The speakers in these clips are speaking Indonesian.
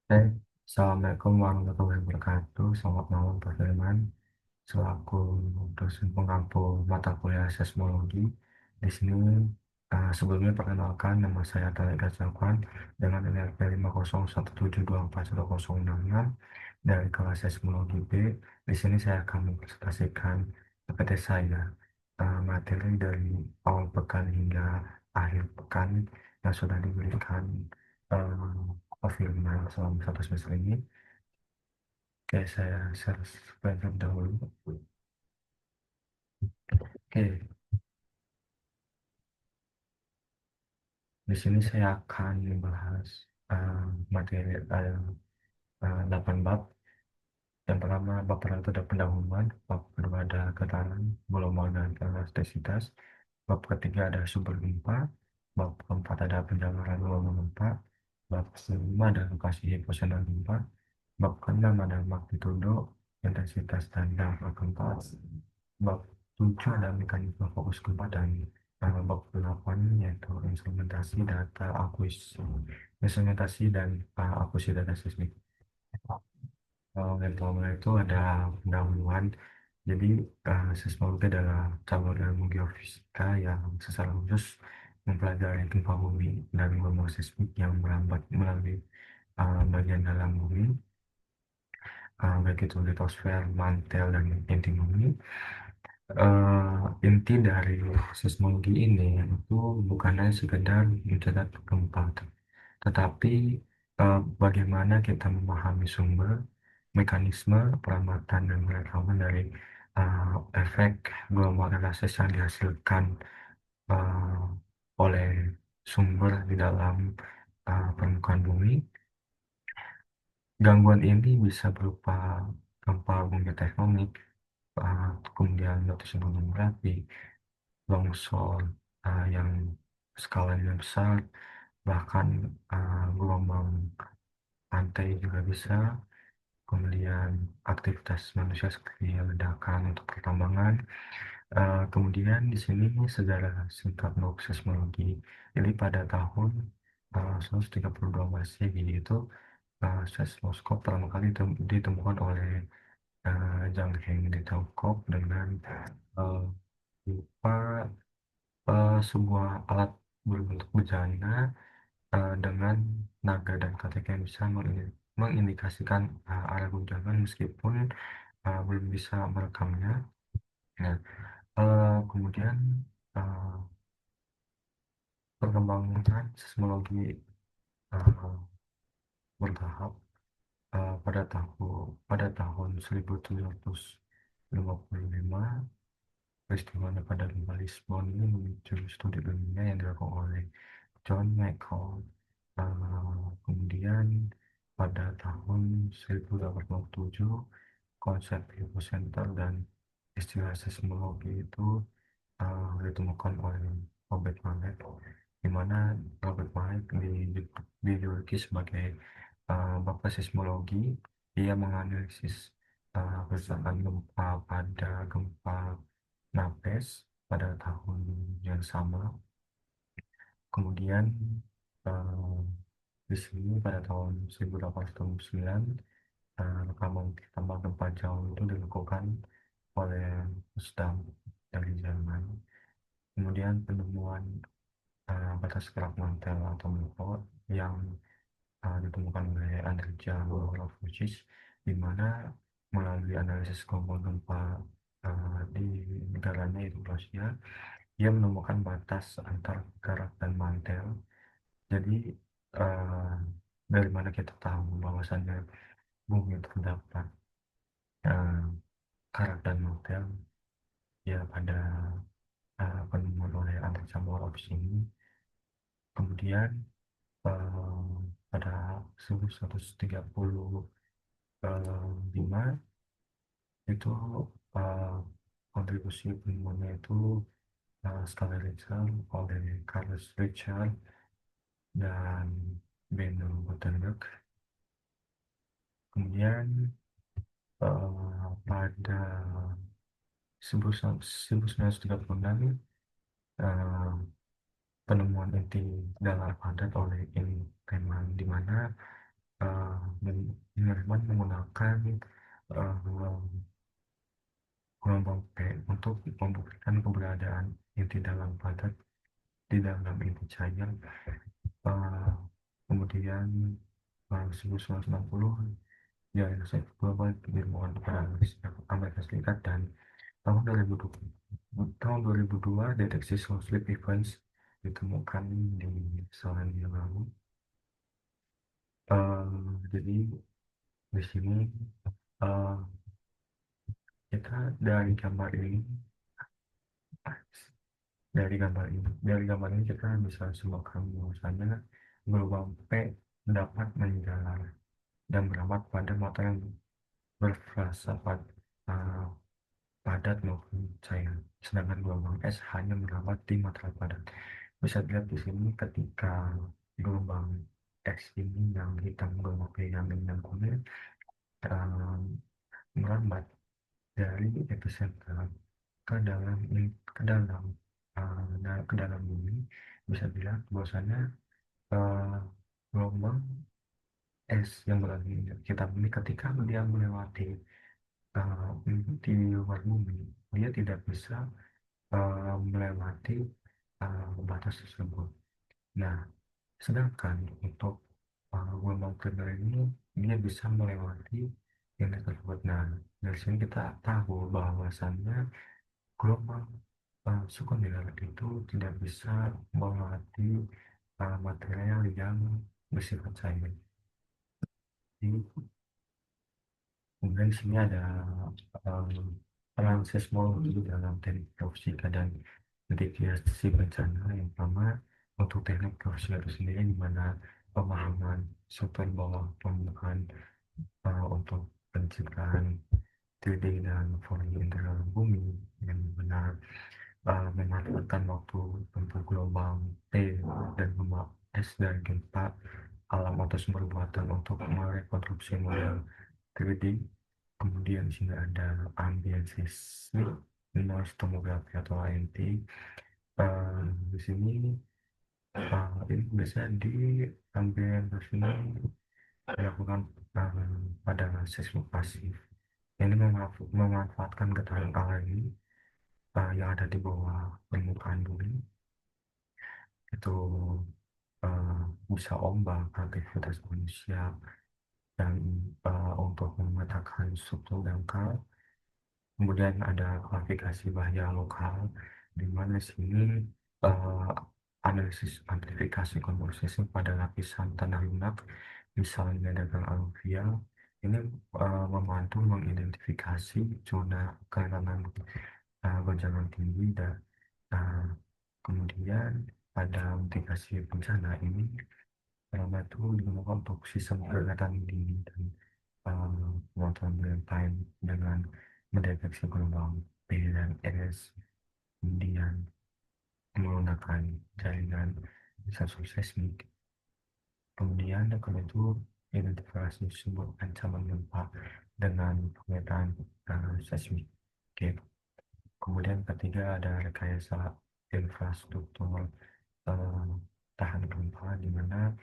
Hai, Assalamualaikum warahmatullahi wabarakatuh. Selamat malam Pak Firman. Selaku dosen pengampu mata kuliah seismologi, di sini sebelumnya perkenalkan nama saya Tarik Gazafan dengan NRP 50172410066 dari kelas seismologi B. Di sini saya akan mempresentasikan PPT saya, materi dari awal pekan hingga akhir pekan yang sudah diberikan Pak Firman selama satu semester ini. Oke, saya share screen terlebih dahulu. Oke, di sini saya akan membahas materi 8 bab. Yang pertama, bab pertama itu ada pendahuluan, bab kedua ada getaran, gelombang dan elastisitas, bab ketiga ada sumber gempa, bab keempat ada penjelasan gelombang gempa, bab kelima ada lokasi hiposentral gempa, bab keenam ada magnitudo, intensitas dan dampak gempa, bab 7 ada mekanisme fokus gempa dan bab 8 yaitu instrumentasi dan akuisisi data seismik. Yang pertama itu ada pendahuluan. Jadi seismologi adalah cabang ilmu geofisika yang secara khusus mempelajari gempa bumi dan gelombang seismik yang merambat melalui bagian dalam bumi, baik itu litosfer, mantel, dan inti bumi. Inti dari seismologi ini itu bukannya sekedar mencatat gempa, tetapi bagaimana kita memahami sumber, mekanisme, peramatan, dan pengetahuan dari efek gelombang analisis yang dihasilkan uh, oleh sumber di dalam permukaan bumi. Gangguan ini bisa berupa gempa bumi tektonik, kemudian letusan gunung berapi, longsor yang skalanya besar, bahkan gelombang pantai juga bisa, kemudian aktivitas manusia seperti ledakan untuk pertambangan. Kemudian di sini sejarah singkat untuk seismologi. Jadi pada tahun 132 Masehi itu seismoskop pertama kali ditemukan oleh Zhang Heng di Tiongkok dengan uh, berupa sebuah alat berbentuk bejana dengan naga dan ketik yang bisa mengindikasikan arah guncangan meskipun belum bisa merekamnya. Nah, kemudian uh, perkembangan seismologi uh, bertahap pada tahun 1755 peristiwa pada gempa Lisbon ini memicu studi ilmiah yang dilakukan oleh John Michael. Kemudian pada tahun 1857 konsep hipocenter dan istilah seismologi itu ditemukan oleh Robert Mallet, di mana Robert Mallet dijuluki sebagai bapak seismologi. Ia menganalisis kerusakan gempa pada gempa Napes pada tahun yang sama. Kemudian eh, di sini pada tahun 1809 rekaman pertama gempa jauh itu dilakukan oleh Gustav dari Jerman. Kemudian penemuan batas gerak mantel atau melipot yang ditemukan oleh Andrija Rofuscis, di mana melalui analisis gelombang gempa di negaranya yaitu Rusia, ia menemukan batas antar gerak dan mantel. Jadi eh, dari mana kita tahu bahwasannya bumi terdapat eh, karat dan mantel, ya pada penemuan oleh Andrija Rofuscis ini. Kemudian pada 1135 itu eh, kontribusi penemuannya itu skala Richter oleh Carlos Richard dan Benno Gutenberg. Kemudian pada 1936 eh, penemuan inti dalam padat oleh Feynman, di mana penyiraman menggunakan uh, gelombang P untuk membuktikan keberadaan inti dalam padat di dalam inti cair. uh, Kemudian 1960 ya global ilmuwan kepada Amerika Serikat, dan tahun 2002 deteksi slow slip events ditemukan di Selandia Baru. Jadi di sini uh, kita dari gambar ini kita bisa simpulkan bahwasanya gelombang P dapat menjalar dan beramat pada mata yang berfrasa padat maupun cair, sedangkan gelombang S hanya merambat di material padat. Bisa dilihat di sini ketika gelombang X ini yang hitam, gelombang P yang yang kuning um, merambat dari epicenter ke dalam ke dalam ke dalam bumi. Bisa dilihat bahwasanya uh, gelombang S yang berada di hitam ini ketika dia melewati di luar bumi, dia tidak bisa melewati batas tersebut. Nah, sedangkan untuk gelombang primer ini dia bisa melewati yang tersebut. Nah, dari sini kita tahu bahwasannya gelombang sekunder itu tidak bisa melewati material yang bersifat cair. Jadi, kemudian di sini ada peran seismologi dalam teknik geofisika dan mitigasi bencana. Yang pertama, untuk teknik geofisika itu sendiri, di mana pemahaman struktur bawah permukaan untuk penciptaan 3D dan 4D interior bumi yang benar, memanfaatkan waktu tempuh gelombang T dan gelombang S dan gempa alam atau sumber buatan untuk merekonstruksi model 3D. Kemudian di sini ada ambient seismic, noise tomografi atau ANT. Di sini ini biasa di ambient sini dilakukan pada seismik pasif. Ini memanfaatkan getaran alami yang ada di bawah permukaan bumi. Itu bisa ombak, aktivitas manusia, dan untuk memetakan struktur dangkal. Kemudian ada klasifikasi bahaya lokal, di mana sini uh, analisis amplifikasi komposisi pada lapisan tanah lunak, misalnya dengan aluvial, ini membantu mengidentifikasi zona kerentangan goncangan tinggi, dan uh, kemudian pada mitigasi bencana ini membantu digunakan untuk sistem peringatan dini dan pengontrol real time dengan mendeteksi gelombang P dan S, kemudian menggunakan jaringan sensor seismik. Kemudian kedua itu identifikasi sumber ancaman gempa dengan pemetaan seismik. Oke. Kemudian ketiga ada rekayasa infrastruktur eh, tahan gempa, di mana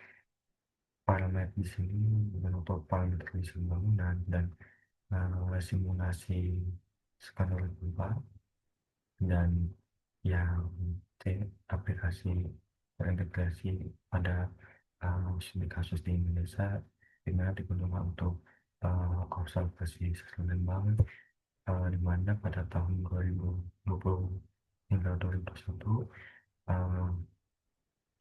parameter di sini menutup parameter desain bangunan dan simulasi skenario gempa, dan yang aplikasi terintegrasi pada studi kasus di Indonesia, di mana digunakan untuk observasi sesar Lembang, di mana pada tahun 2020 hingga 2021 uh,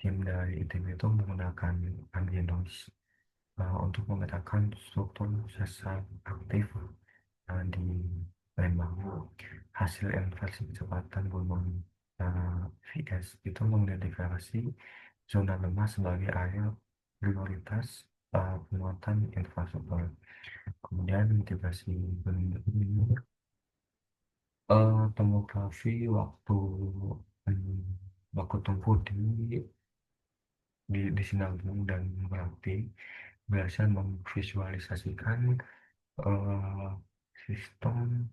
tim dari ITB itu menggunakan ambient noise untuk memetakan struktur sesar aktif di Lembang. Hasil inversi kecepatan gunung VS itu mengidentifikasi zona lemah sebagai area prioritas penguatan infrastruktur. Kemudian mitigasi gunung ini tomografi waktu tempuh di Sinabung dan Merapi berhasil memvisualisasikan eh, sistem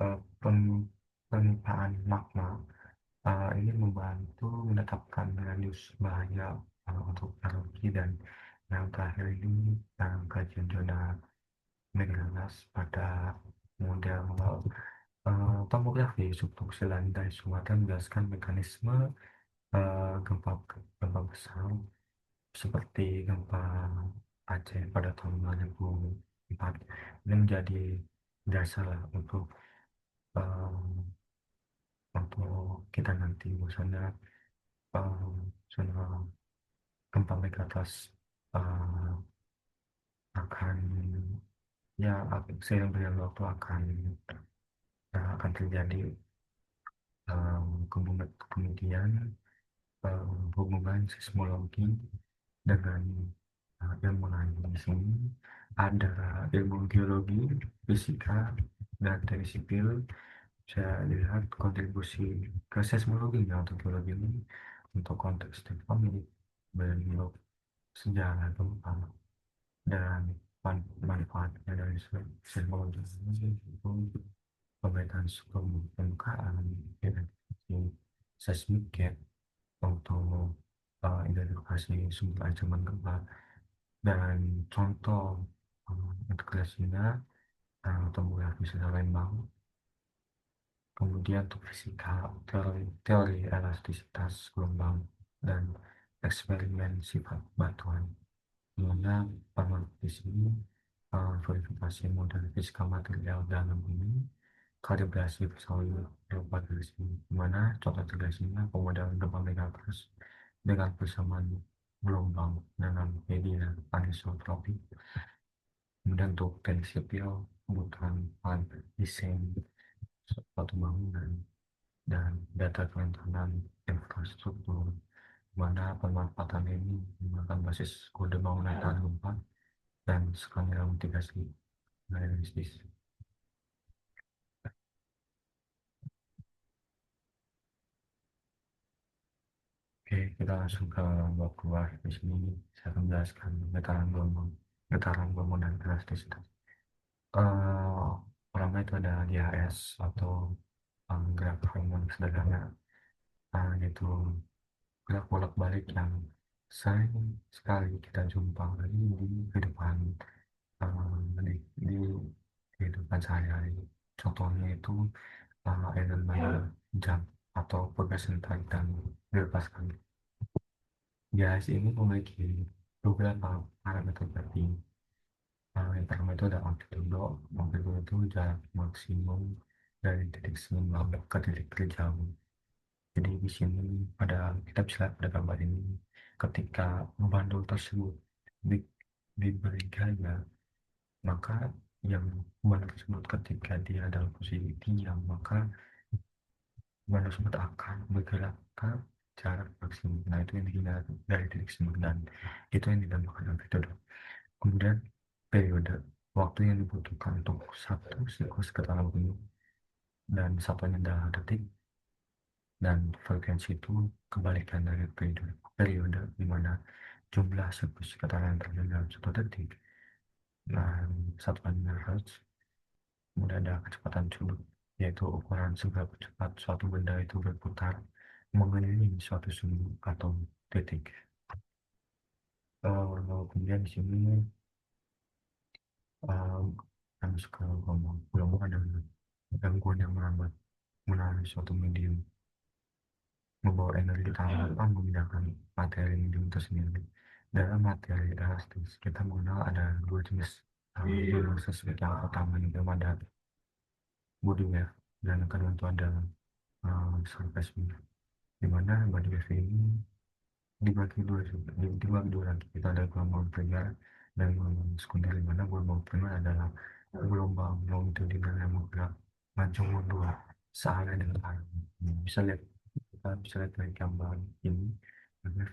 eh, pem- penipaan magma. Ini membantu menetapkan radius bahaya untuk erupsi dan Yang terakhir ini kajian zona Meganas pada model tomografi subduksi landai Sumatera menjelaskan mekanisme gempa gempa besar seperti gempa Aceh pada tahun 2004. Ini menjadi dasar lah untuk kita nanti misalnya zona gempa Meganas uh, akan seiring berjalan waktu akan terjadi kemudian hubungan seismologi dengan ilmu lain. Di sini ada ilmu geologi, fisika, dan teknik sipil. Saya lihat kontribusi ke seismologinya untuk geologi ini untuk konteks tektonik, bentuk sejarah gempa, dan manfaatnya dari seismologi ini itu pemetaan suhu permukaan, identifikasi seismic gap untuk identifikasi sumber ancaman gempa, dan contoh integrasinya tomografi secara Lembang. Kemudian untuk fisika, teori elastisitas gelombang, dan eksperimen sifat batuan. Dimana di sini verifikasi model fisika material dalam bumi, kalibrasi pesawat propagasi, di mana contoh integrasinya pemodelan gempa megatrust dengan persamaan gelombang dalam media anisotropi. Kemudian untuk teknik sipil, kebutuhan alat desain suatu bangunan dan data kerentanan infrastruktur, mana pemanfaatan ini menggunakan basis kode bangunan tahan gempa dan skala mitigasi realistis. Oke, kita langsung ke bab kedua. Di sini saya akan menjelaskan getaran gelombang dan elastisitas. Pertama itu ada GHS atau gerak harmonik sederhana, yaitu gerak bolak-balik yang sering sekali kita jumpai di kehidupan di kehidupan sehari-hari. Contohnya itu elemen jam atau pergerakan tarik dan dilepaskan. GHS ini memiliki beberapa parameter penting. Yang pertama itu ada amplitudo. Amplitudo itu jarak maksimum dari titik seimbang ke titik terjauh. Jadi di sini kita bisa lihat pada gambar ini, ketika bandul tersebut di- diberi gaya, maka yang bandul tersebut ketika dia dalam posisi diam, maka bandul tersebut akan bergerak ke jarak maksimum. Nah, itu yang dilihat dari titik seimbang, dan itu yang dinamakan amplitudo. Kemudian periode waktu yang dibutuhkan untuk satu siklus getaran bumi, dan satunya adalah detik, dan frekuensi itu kebalikan dari periode di mana jumlah siklus getaran yang terjadi dalam satu detik, dan satuannya hertz. Kemudian ada kecepatan sudut, yaitu ukuran seberapa cepat suatu benda itu berputar mengelilingi suatu sudut atau titik. Kemudian di sini kami suka ngomong gelombang adalah gangguan yang merambat melalui suatu medium, membawa energi tanpa menggunakan materi medium itu sendiri. Dalam materi elastis, kita mengenal ada dua jenis medium sesuai. Yang pertama itu ada body wave, dan yang kedua itu ada surface wave. Di mana body wave ini dibagi dua lagi. Kita ada gelombang primer dan gelombang sekunder, di mana gelombang primer adalah gelombang longitudinal yang bergerak maju mundur searah dengan arah. Bisa lihat Kita bisa lihat dari gambar ini,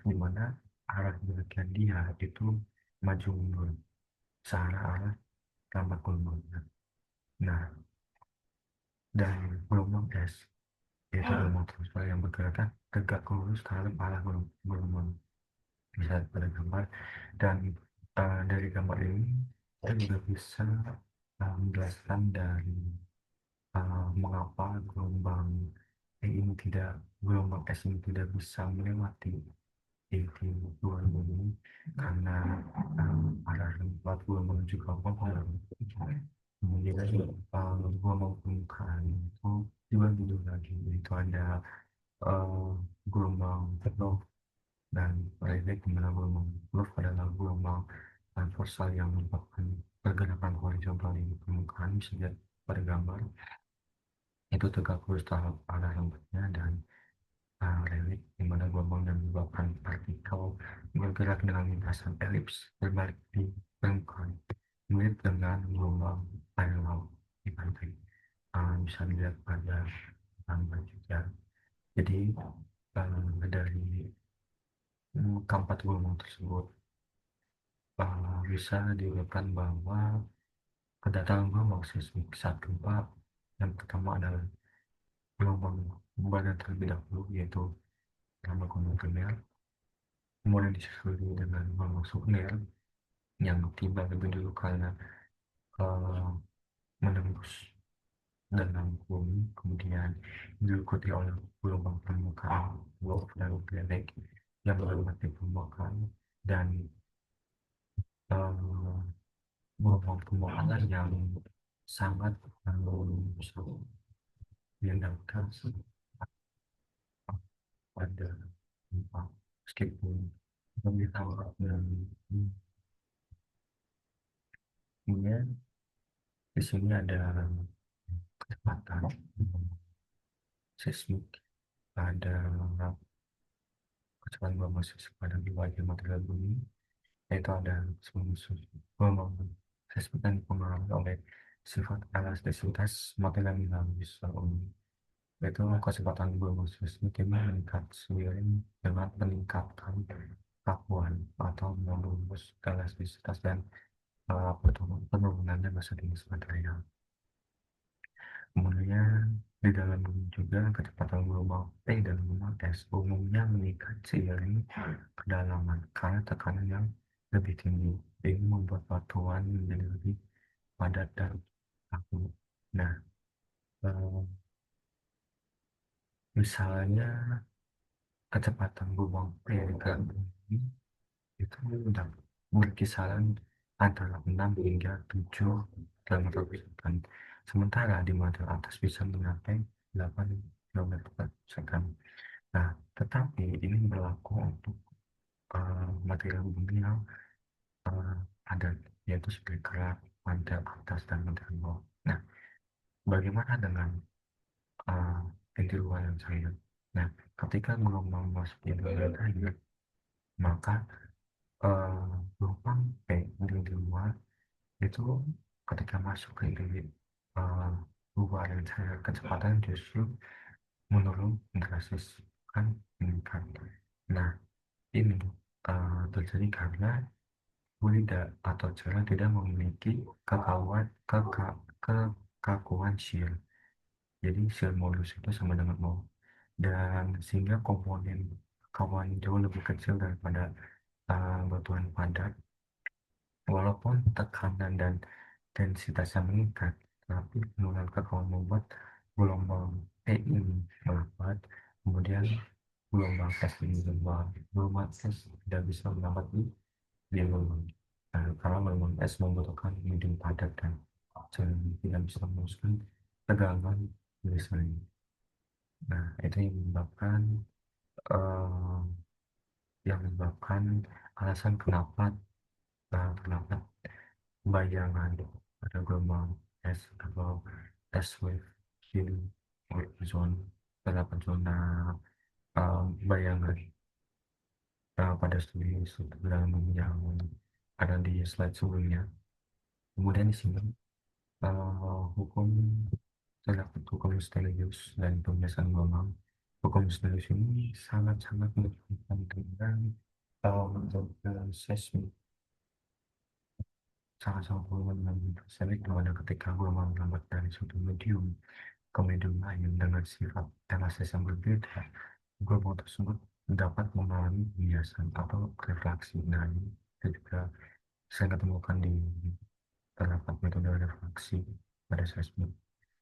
di mana arah geraknya dia itu maju mundur searah arah lambat gelombangnya. Nah, dan gelombang es, yaitu gelombang transfer yang bergerak tegak lurus terhadap arah gelombang. Bisa pada gambar, dan dari gambar ini kita juga bisa menjelaskan dari mengapa gelombang es ini tidak bisa melewati inti luar bumi, karena arah tempat gue menuju ke Bogor. Kemudian gelombang permukaan itu dibagi dua lagi, yaitu ada eh, gelombang penuh dan pendek, di mana gelombang penuh adalah gelombang transversal yang merupakan pergerakan horizontal di permukaan. Bisa dilihat pada gambar itu tegak lurus terhadap arah lambatnya, dan relik di mana gelombang yang menyebabkan partikel bergerak dengan lintasan elips berbalik di permukaan, mirip dengan gelombang air laut di pantai. Bisa dilihat pada gambar juga. Jadi dari keempat gelombang tersebut bisa dilakukan bahwa kedatangan gelombang seismik saat gempa yang pertama adalah gelombang badan terlebih dahulu, yaitu nama gelombang primer, kemudian disusul dengan gelombang sekunder yang tiba lebih dulu karena eh, menembus dalam bumi, kemudian diikuti oleh gelombang permukaan low dan pendek yang melewati permukaan, dan eh, gelombang permukaan yang sangat besar yang dapat pada gempa, meskipun lebih tahu dan kemudian di sini ada kecepatan seismik pada kecepatan gelombang seismik pada wilayah material bumi, yaitu ada gelombang seismik yang dipengaruhi oleh sifat elastisitas material dinamis umum, yaitu kecepatan gelombang seismik ini meningkat seiring dengan peningkatan kakuan atau modulus elastisitas dan penurunannya massa jenis material. Kemudian di dalam bumi juga kecepatan gelombang P dan gelombang S umumnya meningkat seiring kedalaman karena tekanan yang lebih tinggi. Ini membuat batuan menjadi lebih padat dan kaku. Nah, eh, misalnya kecepatan gelombang P di dalam bumi itu dapat berkisaran antara 6 hingga 7 kilometer per second. Sementara di model atas bisa mencapai 8 kilometer per second. Nah, tetapi ini berlaku untuk material bumi yang padat, yaitu seperti kerak, mantel atas, dan mantel bawah. Nah, bagaimana dengan inti luar yang saya? Nah, ketika gelombang masuk di dalam air, maka gelombang P di luar itu ketika masuk ke uh, luar yang saya kecepatan justru menurun drastis, kan meningkat. Nah, ini terjadi karena fluida atau cairan tidak memiliki kekakuan shear. Jadi shear modulus itu sama dengan nol, dan sehingga komponen kawan jauh lebih kecil daripada batuan padat. Walaupun tekanan dan densitasnya meningkat, tapi penurunan kekakuan membuat gelombang P ini melambat. Kemudian gelombang S ini lemah. Gelombang S tidak bisa melambat di gelombang. Karena gelombang S membutuhkan medium padat dan tidak bisa meneruskan tegangan listrik. Nah, itu eh, yang menyebabkan alasan kenapa bayangan pada gelombang S atau S wave in zone terdapat zona bayangan pada studi dalam yang ada di slide sebelumnya. Kemudian di sini hukum terdapat hukum Stelius dan pembiasan gelombang. Hukum Stelius ini sangat-sangat berkaitan dengan metode seismik, sangat-sangat berhubungan dengan seismik, dimana ketika gelombang melambat dari suatu medium ke medium lain dengan sifat elastis yang berbeda, gelombang tersebut dapat mengalami biasan atau refraksi. Nah, ini kita juga sering ketemukan di terdapat metode refraksi pada seismik,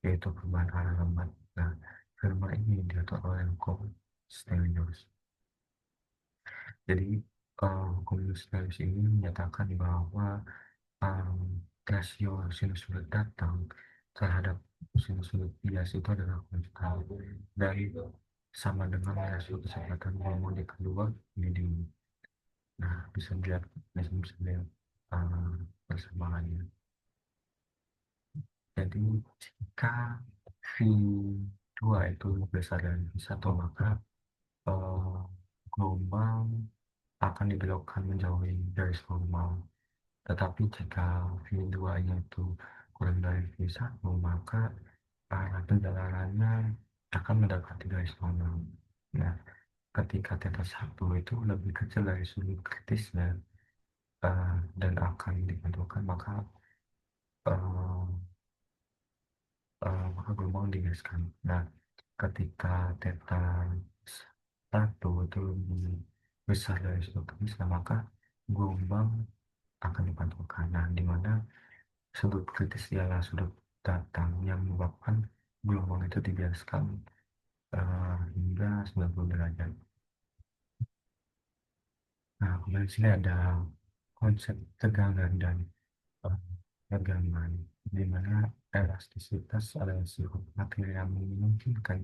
yaitu perubahan arah lambat. Nah, fenomena ini diatur oleh hukum Stelios. Jadi, Komunitas ini menyatakan bahwa rasio sinusoid datang terhadap sinusoid bias itu adalah konstan dan sama dengan rasio kecepatan harmoni kedua medium. Nah, bisa dilihat uh, persamaannya. Jadi jika V2 itu besar dari V1, maka uh, gelombang akan dibelokkan menjauhi garis normal. Tetapi jika V2-nya itu kurang dari V1, maka penjalarannya akan mendekati garis normal. Nah, ketika θ 1 itu lebih kecil dari sudut kritisnya dan akan ditentukan, uh, maka gelombang digaskan. Nah, ketika θ 1 itu lebih besar dari sudut kritisnya, maka gelombang akan dipantulkan. Nah, di mana sudut kritis ialah sudut datang yang menyebabkan gelombang itu dibiaskan hingga 90 derajat. Nah, kemudian di sini ada konsep tegangan dan uh, tegangan, di mana elastisitas adalah sifat materi yang memungkinkan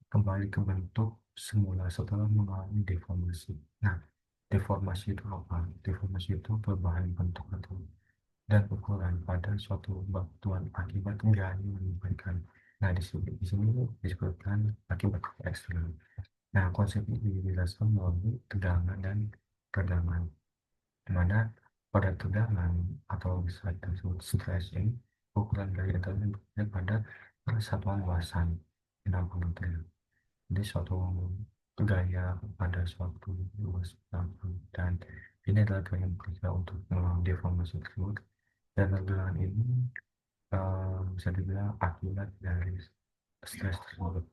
kembali ke bentuk semula setelah mengalami deformasi. Nah, deformasi itu apa? Deformasi itu perubahan bentuk atau dan ukuran pada suatu batuan akibat gaya menyebarkan. Nah, di sini disebutkan akibat eksternal. Nah, konsep ini dijelaskan melalui tegangan dan redaman, di mana pada tegangan atau bisa disebut stretching, ukuran gaya itu berada pada persatuan luasan 60 meter. Jadi suatu gaya pada suatu luas 60, dan ini adalah gaya yang bekerja untuk melawan deformasi tersebut. Dan ledakan ini bisa dibilang akibat dari stres tersebut.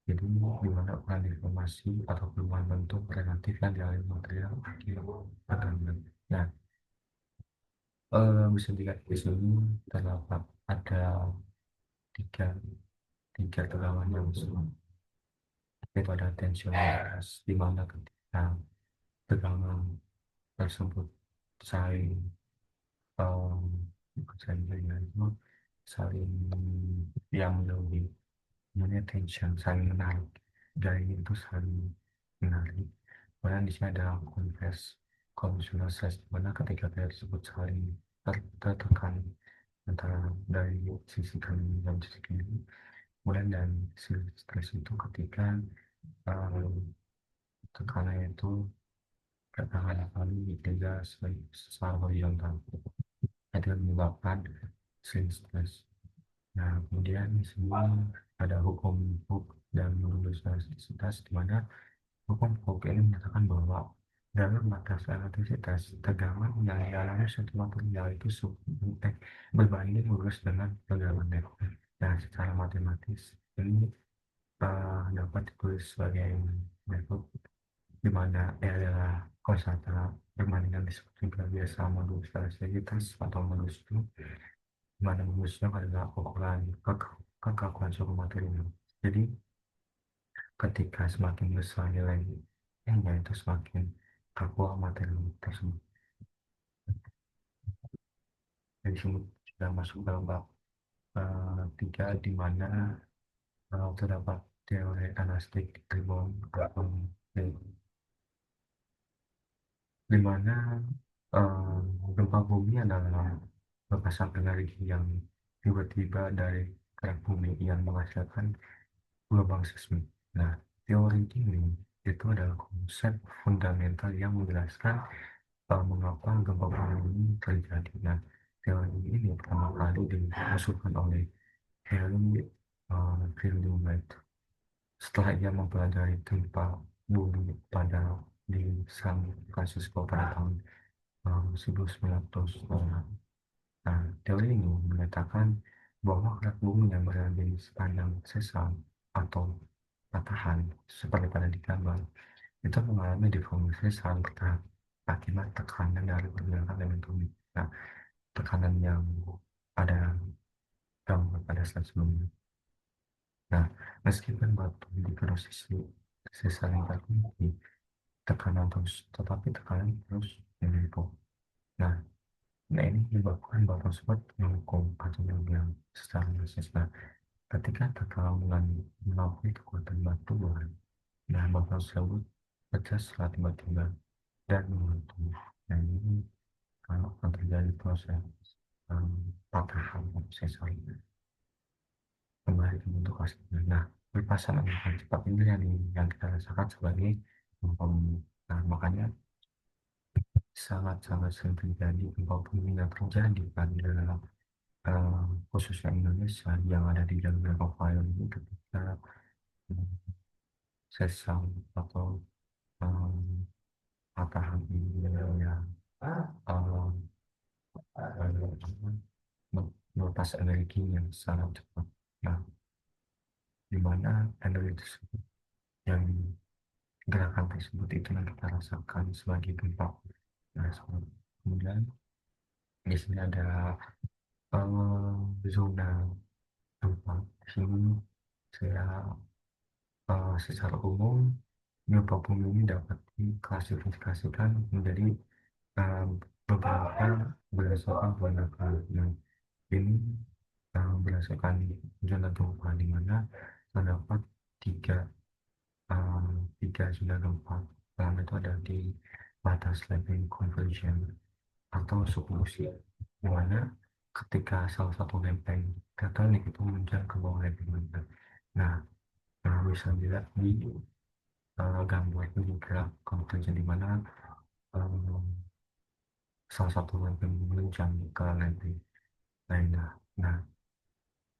Jadi di mana ukuran deformasi atau perubahan bentuk relatif yang dialami material akibat tekanan. Nah, bisa dilihat di sini terdapat ada tiga tiga tegangan yang sama, yaitu ada tensioner di mana ketika tegangan tersebut saling um, itu saling yang lebih namanya tension, saling menarik. Dari itu saling menarik. Kemudian di sini ada konvensional stress, di mana ketika tersebut saling tertekan antara dari sisi kanan dan sisi kiri. Kemudian dari sisi stres itu ketika uh, tekanannya itu katakanlah kali tiga secara horizontal, itu menyebabkan stres. Nah, kemudian di sini ada hukum Hooke dan modulus elastisitas, di mana hukum Hooke ini menyatakan bahwa dalam batas elastisitas, tegangan yang dialami suatu material itu berbanding lurus dengan tegangan Newton. Nah, secara matematis ini dapat ditulis sebagai berikut, di mana E adalah konstanta perbandingan disebut juga biasa modulus elastisitas atau modulus itu, di mana modulusnya adalah ukuran kekakuan suatu material. Jadi ketika semakin besar nilai n-nya, itu semakin kaku materi tersebut. Jadi sini sudah masuk dalam bab 3, di mana terdapat teori anastik rebound, di mana eh, gempa bumi adalah lepasan energi yang tiba-tiba dari gerak bumi yang menghasilkan gelombang seismik. Nah, teori ini itu adalah konsep fundamental yang menjelaskan mengapa gempa bumi ini terjadi. Nah, teori ini pertama kali diusulkan oleh Henry Fielding setelah ia mempelajari gempa bumi di San Francisco pada tahun 1900. Nah, teori ini menyatakan bahwa gerak bumi yang berada di sepanjang sesar atau patahan seperti pada di gambar itu mengalami deformasi saat bergerak akibat tekanan dari pergerakan elemen bumi. Nah, tekanan yang ada gambar pada slide sebelumnya. Nah, meskipun batu di proses sesar yang terkunci, tekanan terus, tetapi tekanan terus menumpuk. Nah, ini menyebabkan bal tersebut melengkung atau menghilang secara drastis. Nah, ketika tekanan melampaui kekuatan batuan, nah bal tersebut pecah secara tiba-tiba dan meletus. Nah, ini kalau akan terjadi proses patahan sesar kembali ke bentuk aslinya. Nah, perpasan angin cepat ini yang kita rasakan sebagai gempa bumi. Nah, makanya sangat-sangat sering terjadi gempa bumi yang terjadi pada khususnya Indonesia yang ada di dalam profile ini ketika um, sesar atau um, patahan ini yang um, melepas energi yang sangat cepat. Nah, di mana energi tersebut yang gerakan tersebut itu yang kita rasakan sebagai gempa. Nah, kemudian di sini ada zona gempa. Di sini saya secara umum gempa bumi ini dapat diklasifikasikan menjadi eh, beberapa berdasarkan zona gempa. Nah, ini berdasarkan zona gempa di mana terdapat tiga tiga zona gempa. Pertama itu ada di batas Levin Convergence atau subduksi, di mana ketika salah satu lempeng gatal nih itu menjang ke bawah lempeng lempeng. Nah, bisa dilihat di gambar ini gerak convergence di mana um, salah satu lempeng menjang ke lempeng lainnya. Nah,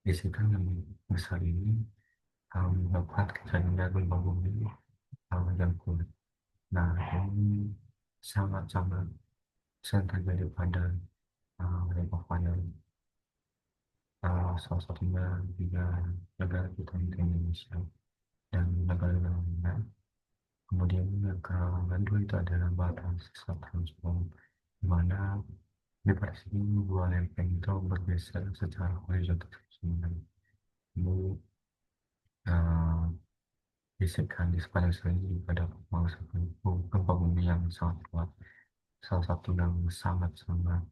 di situ yang besar ini dapat terjadinya gempa bumi yang kuat. Nah, ini sangat-sangat sering terjadi pada beberapa salah satunya juga negara kita di Indonesia dan negara lainnya. Kemudian yang kedua itu adalah batas transform, di mana di pada sini dua lempeng itu bergeser secara horizontal terus menerus. Ini uh, bisikan di sepanjang sini juga dapat menghasilkan gempa bumi yang sangat kuat. Salah satu yang sangat-sangat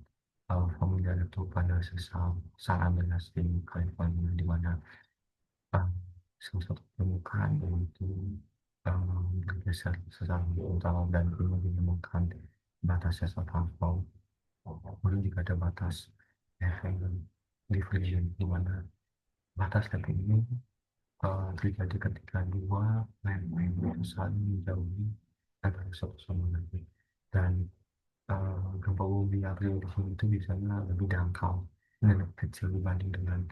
familiar itu pada San Andreas di California, di mana uh, salah satu permukaan itu bergeser secara horizontal dan kemudian menemukan batas sesar transform. Kemudian juga ada batas efek divergent, di mana batas efek ini terjadi ketika dua lempeng itu saling menjauhi antara satu sama lain, dan gempa bumi yang terjadi di sini itu biasanya lebih dangkal dan lebih kecil dibanding dengan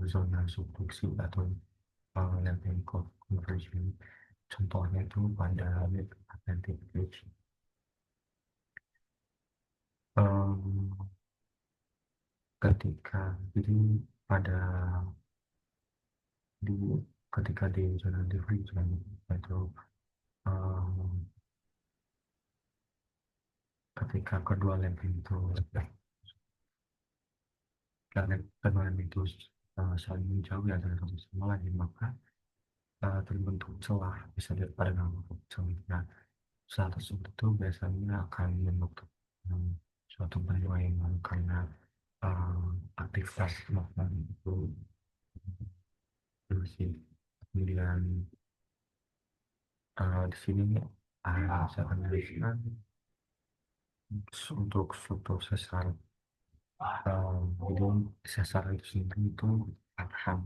zona subduksi atau lempeng convergence. Contohnya itu pada Mid Atlantic Ridge. Um, ketika jadi pada di ketika di zona divergence itu um, ketika kedua lempeng itu karena kedua lempeng itu saling menjauh ya antara satu sama lain, maka terbentuk celah, bisa dilihat pada nama celah. Nah, celah tersebut itu biasanya akan membentuk suatu benua yang karena aktivitas magma itu bersih. Kemudian di sini saya akan jelaskan untuk struktur sesar. Jadi sesar itu sendiri itu patahan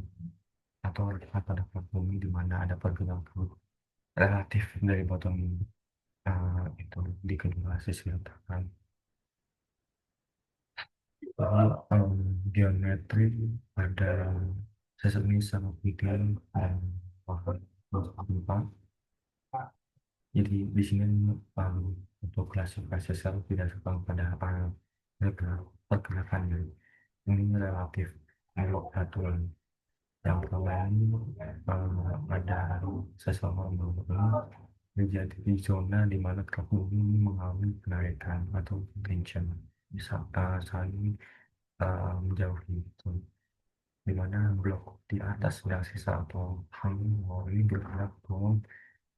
atau letak pada plat bumi di mana ada pergerakan relatif dari bottom itu di kedua sisi letakkan. Jadi geometri pada sesar ini sangat detail dan paham gempa. Jadi di sini untuk klasifikasi sesar tidak terpaku pada pergerakan, ya. Ini relatif elok satuan. Yang pertama ini ada seseorang menjadi di zona di mana truk bumi ini mengalami kenaikan atau tension, bisa saling menjauhi itu, di mana blok di atas sedang sisa atau hanging wall ini bergerak turun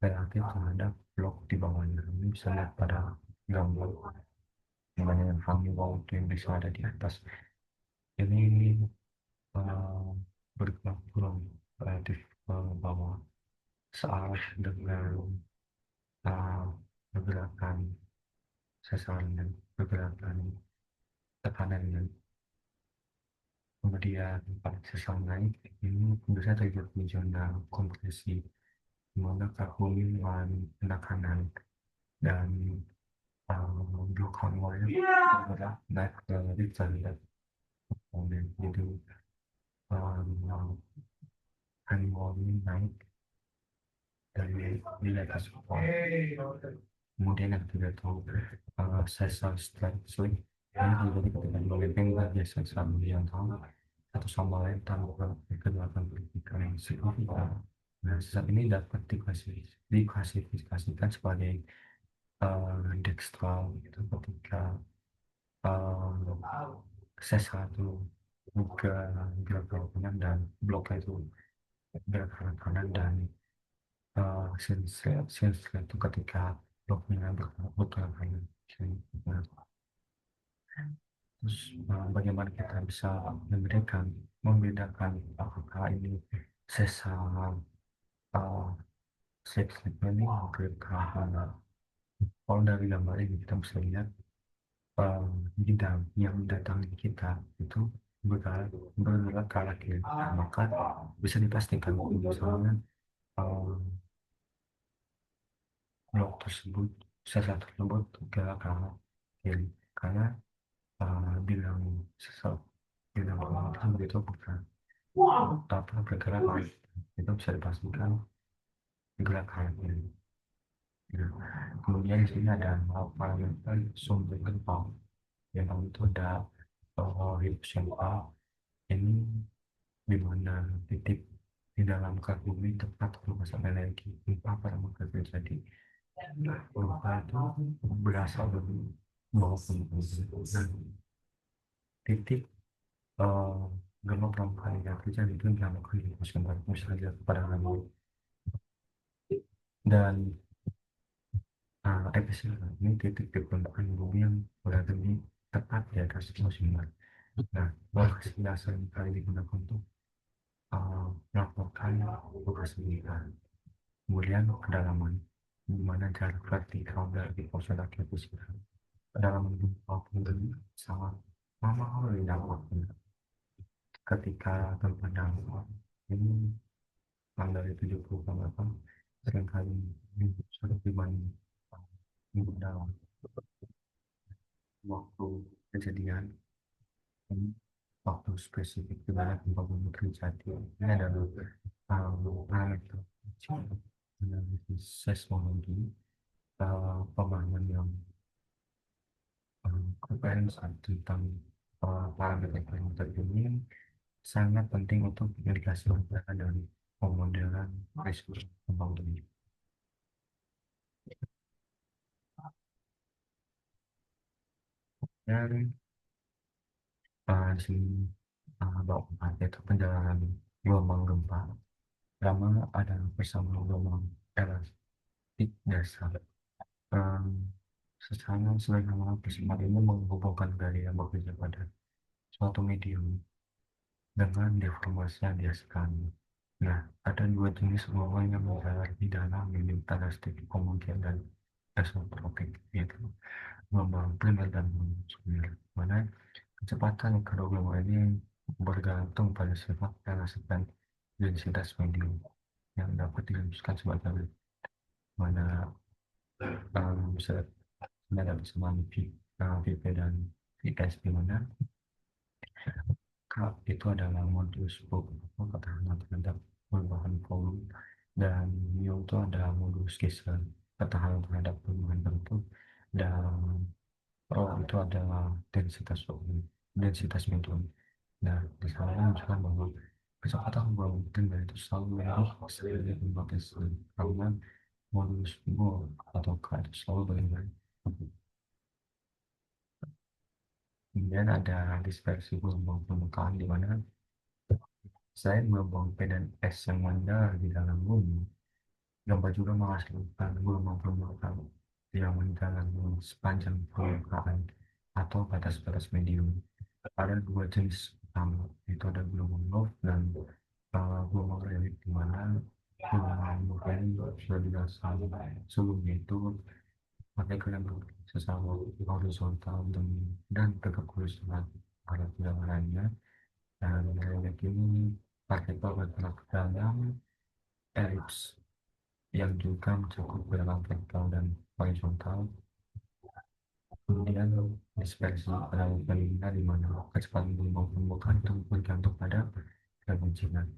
relatif terhadap blok di bawahnya. Ini bisa lihat pada gambar dimana yang kami waktu yang bisa ada di atas ini uh, bergerak kurang relatif ke bawah searah dengan uh, pergerakan sasaran dan pergerakan tekanan. Kemudian pada sesar naik ini bisa terjadi zona kompresi di mana kahuli mengalami penekanan dan blok hangulnya bergerak naik ke rizal kemudian jadi hangulnya naik dari nilai tersebut. Kemudian yang tidak tahu sesar strike slip ini terjadi ketika dua lempeng biasa saling yang tahu satu sama lain tanpa kedalaman pendidikan yang signifikan. Nah, sesar ini dapat diklasifikasikan sebagai dextral itu ketika sesar itu juga gerak ke kanan dan blok itu gerak ke kanan dan sinslet itu ketika bloknya bergerak ke kanan. Nah, terus bagaimana kita bisa membedakan apakah ini sesar uh, slip-slipnya ini bergerak ke mana? Kalau dari gambar ini kita bisa lihat bidang yang mendatangi kita itu bergerak bergerak ke arah kiri. Nah, maka bisa dipastikan misalnya eh, blok tersebut sesar tersebut bergerak ke arah kiri karena bilang sesuatu bilang tersebut itu bukan apa bergerak itu bisa dipastikan bergerak ke arah kiri. Nah, kemudian di sini ada parameter sumber gempa yang itu ada hipocentral ini di mana titik di dalam kar bumi tepat memasang energi gempa pada masa terjadi. Nah, gempa itu berasal dari bawah bumi dan titik uh, gempa pertama kali yang terjadi itu dinamakan hipocentral misalnya pada kami dan epicenter ini titik permukaan bumi yang berada di tepat di atas musim. Nah, lokasi dasar yang kali digunakan untuk melaporkan lokasi pemilihan. Kemudian kedalaman, di mana jarak vertikal dari pos ledak fisika. Kedalaman gempa bumi sangat lama dilakukan ketika gempa dangkal ini dari 70,8 seringkali sudah dibanding dalam waktu kejadian ini waktu spesifik di mana gempa bumi terjadi. Ini adalah parameter analisis seismologi pemahaman yang komprehensif tentang parameter ini sangat penting untuk indikasi bencana dari pemodelan risiko gempa bumi. Dan di sini bab 4 yaitu penjelasan gelombang gempa. Pertama ada bersama gelombang elastik dasar. Secara sederhana persamaan ini menghubungkan gaya yang bekerja pada suatu medium dengan deformasi yang dihasilkan. Nah, ada dua jenis gelombang yang mengalir di dalam medium elastik homogen dan esotropik, yaitu gelombang primer dan gelombang sekunder. Mana kecepatan kedua gelombang ini bergantung pada sifat elastik dan densitas medium yang dapat dirumuskan sebagai mana bisa ada bersama VP dan VS di mana K itu adalah modus ketahanan terhadap perubahan volume dan mu itu adalah modus geser ketahanan terhadap perubahan bentuk dan Rho itu adalah densitas volume densitas medium. Nah, di sana menunjukkan bahwa kecepatan volume tengah itu selalu lebih besar dari berbagai karena modus Bohr atau K itu selalu berimbang. Kemudian ada dispersi gelombang permukaan di mana selain gelombang P dan S yang mendarat di dalam bumi, Gempa juga menghasilkan gelombang permukaan yang menjalani sepanjang permukaan atau batas-batas medium. Ada dua jenis utama, yaitu ada gelombang low dan gelombang relief, di mana gelombang low ini sudah dirasa sebelumnya itu partikel yang sesama horizontal dan tegak lurus pada perjalanannya, dan relief ini partikel bergerak dalam elips yang juga mencakup dalam vertikal dan horizontal. Kemudian dispersi pada fenomena di mana kecepatan gelombang permukaan itu bergantung pada kebencanaan.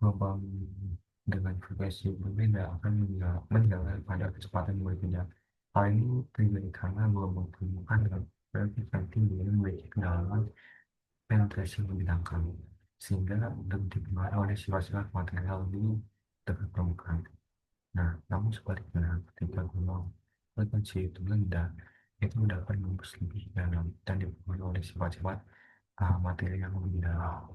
Gelombang dengan frekuensi berbeda akan menjalar pada kecepatan yang berbeda. Hal ini terjadi karena gelombang permukaan dengan frekuensi tinggi memiliki kedalaman penetrasi yang lebih dangkal, sehingga dapat dipengaruhi oleh sifat-sifat material di dekat permukaan. Nah, namun sebaliknya, ketika gelombang frekuensi itu rendah, itu dapat menembus lebih dalam dan dipengaruhi oleh sifat-sifat materi yang lebih dalam.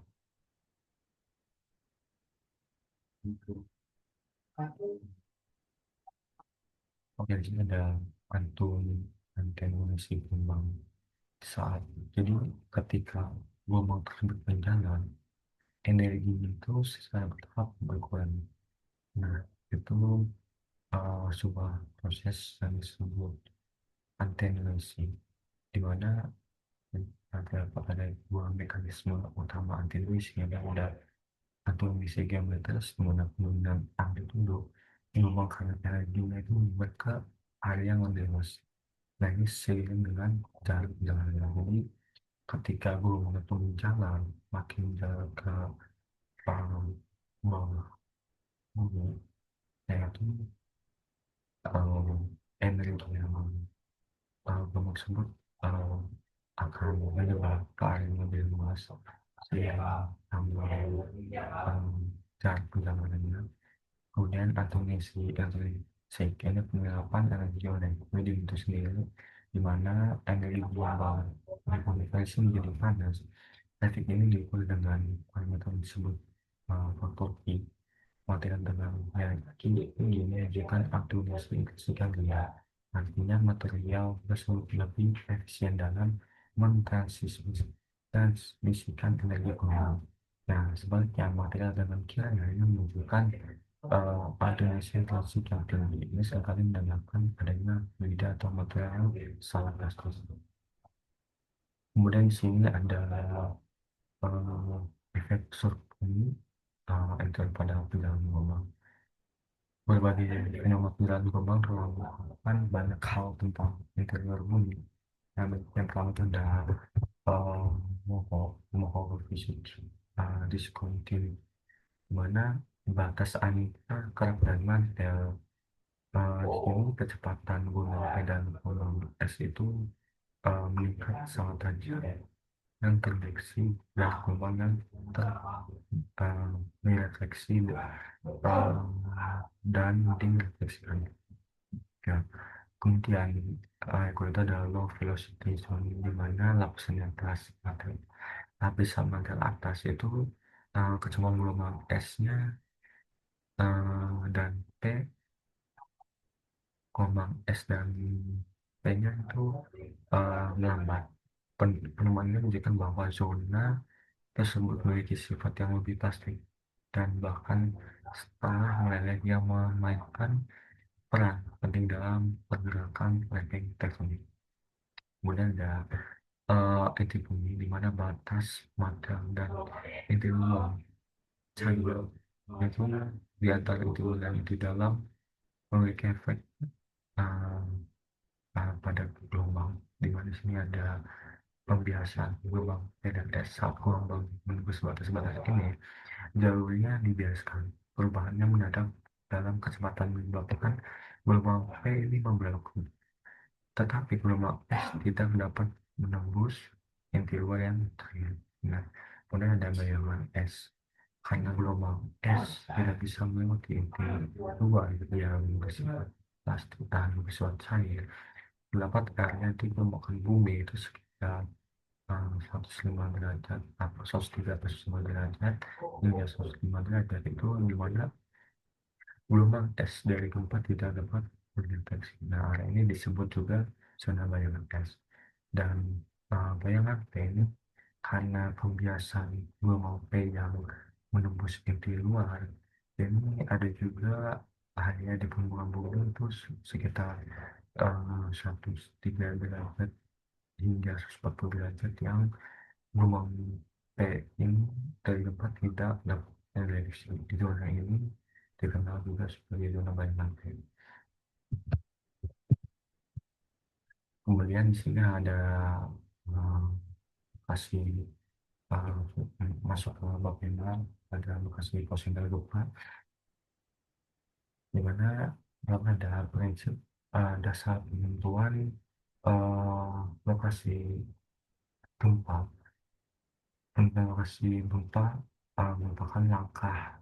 Oke, di sini ada pantun antensi gelombang saat. Jadi, ketika gelombang tersebut berjalan, energi itu secara bertahap berkurang. Nah, itu sebuah proses yang disebut antensi, di mana ada dua mekanisme utama antinuisi, yang ada antinuisi geometris menggunakan penggunaan amplitudo gelombang karena energinya itu membuat ke area yang lebih luas. Nah, ini seiring dengan jarak perjalanan. Jadi ketika gelombang itu menjalar makin jarak ke bawah bumi, yaitu energi yang gelombang tersebut uh, akan menyebar ke area yang lebih luas, sehingga tambah jarak perjalanannya. Kemudian atomisi ini penerapan energi oleh medium itu sendiri, di mana energi gelombang dikonversi menjadi panas. Efek ini diukur dengan parameter disebut faktor Q. Material dengan energi tinggi menunjukkan aktualisasi sekian rendah. Artinya material tersebut lebih efisien dalam mentransmisikan energi gelombang. Nah, sebaliknya material dengan kira ini menunjukkan aktualisasi transisi yang tinggi. Ini seringkali menandakan adanya beda atau material yang salah drastis. Kemudian di sini ada efek survei itu pada pilihan gelombang. Berbagai fenomena pilihan gelombang merupakan banyak hal tentang interior bumi. Yang pertama itu ada Mohawk fisik discontinuity, di mana batas antar kerap dan mantel. Di sini kecepatan gunung dan gunung es itu meningkat sangat tajam, yang terdeteksi dari gelombang yang direfleksi dan direfleksikan. Ya. Kemudian itu adalah low velocity zone, di mana lapisan atas lapisan mantel atas itu kecepatan gelombang esnya dan P, gelombang S dan P-nya itu melambat. Penemuan ini menunjukkan bahwa zona tersebut memiliki sifat yang lebih pasti, dan bahkan setelah meleleh yang memainkan peran penting dalam pergerakan lempeng tektonik. Kemudian ada inti bumi, di mana batas madang dan inti luar cair, yaitu di antara inti luar dan inti dalam memiliki efek uh, pada gelombang, di mana di sini ada pembiasaan gelombang P dan S. Saat gelombang menembus batas-batas ini, jalurnya dibiaskan. Perubahannya mendadak dalam kecepatan menyebabkan gelombang P ini membelok, tetapi gelombang S tidak dapat menembus inti luar yang terakhir. Nah, kemudian ada bayangan S. Karena gelombang S tidak bisa melewati inti luar yang bersifat plastik dan bersifat cair, terdapat area di permukaan bumi itu sekitar 105 derajat atau 103 atau 105 derajat hingga 105 derajat, itu di mana Gelombang es dari gempa tidak dapat berdeteksi. Nah, area ini disebut juga zona bayangan es. Dan bayangan P ini karena pembiasan gelombang P yang menembus inti luar, ini ada juga area di permukaan bumi itu sekitar 103 derajat hingga 140 derajat yang gelombang P ini dari tempat tidak dapat terdeteksi. Di zona ini dikenal juga sebagai zona bayangan P. Kemudian di sini ada uh, lokasi masuk ke bab mineral, ada lokasi fossil lupa, di mana belum ada prinsip dasar penentuan lokasi gempa. Tentang lokasi gempa merupakan langkah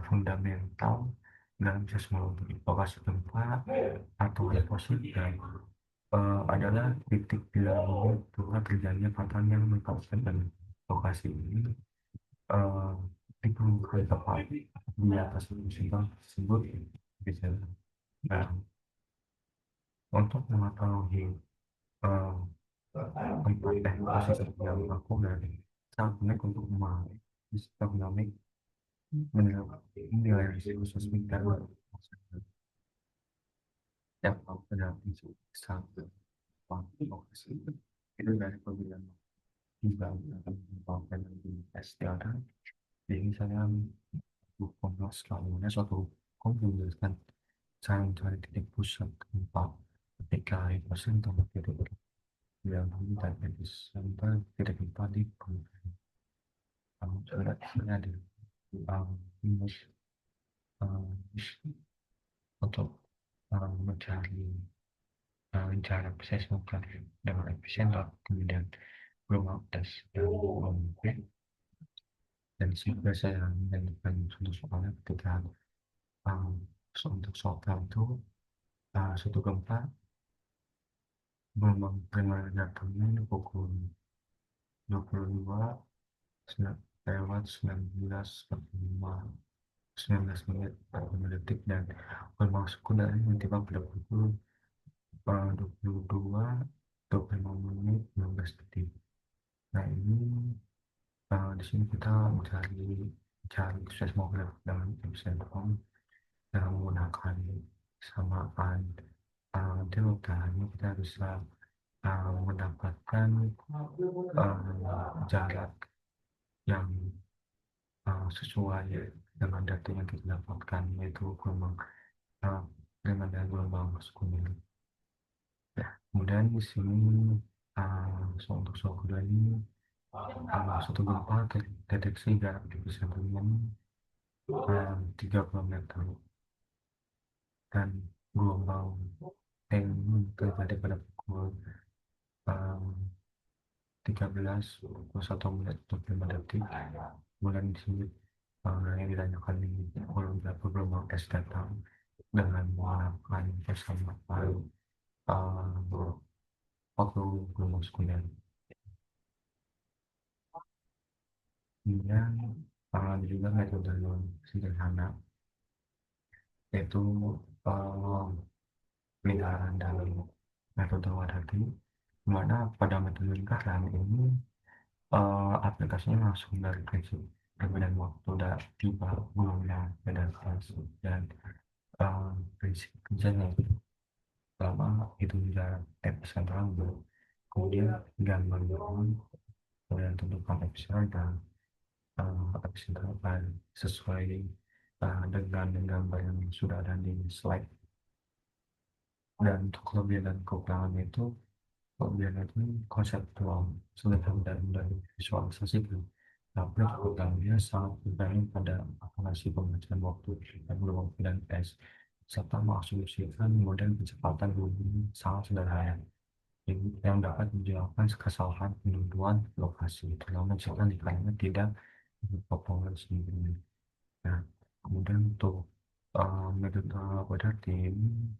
fundamental dalam seismologi. Lokasi gempa atau deposit dan adalah titik di dalam bumi tempat terjadinya patahan yang mengkauskan, dan lokasi ini uh, diperlukan tepat di atas musim tersebut bisa. Nah, untuk mengetahui uh, tempat posisi yang aku dari sangat baik untuk memahami sistem dinamik menilai risiko seismik dan yang terjadi satu waktu lokasi itu dari pemilihan juga akan menyebabkan di SDR. Jadi misalnya hukum selalunya suatu hukum menjelaskan cara mencari titik pusat gempa ketika pasien tempat titik yang dan epicenter titik gempa di permukaan. Sebenarnya ada minus untuk mencari cara seismograf dengan efisien, kemudian gelombang tes dan gelombang, dan semoga saya menyanyikan contoh soalnya ketika um, untuk soal itu suatu gempa gelombang primer datangnya pukul 22 lewat 19 menit 45 detik, dan gelombang sekundernya tiba pada pukul 22 25 menit 15 detik. Nah, ini di sini kita cari seismograf dengan epicentrum dengan menggunakan samaan delta. Ini kita bisa mendapatkan jarak yang sesuai dengan data yang kita dapatkan, yaitu gelombang dengan gelombang sekunder. Kemudian di sini untuk soal kedua ini suatu gempa terdeteksi jarak di pesantren 3 km, dan gelombang ini terjadi pada pukul um, 13:01 kemudian di sini yang ditanyakan di kolom berapa gelombang es datang dengan menggunakan persamaan waktu gelombang sekunder. Kemudian juga metode yang sederhana, yaitu pemeliharaan dalam metode Wadati, di mana pada metode lingkaran ini aplikasinya langsung dari prinsip perbedaan waktu dan tiba gulungnya beda kelas, dan prinsip kerjanya selama itu jarak epicentral kemudian gambar kemudian tentukan epicentral dan epicentral sesuai dengan gambar yang sudah ada di slide. Dan untuk kelebihan dan kekurangannya itu, kelebihan itu konseptual, sederhana dan mudah visualisasikan, tapi kekurangannya sangat bergantung pada akurasi pembacaan waktu dan gelombang dan es, serta mengasumsikan model kecepatan bumi sangat sederhana yang dapat menjawabkan kesalahan penuduhan lokasi, terutama jika lingkarannya tidak berpopulasi sendiri. Nah, kemudian untuk metode Wadati ini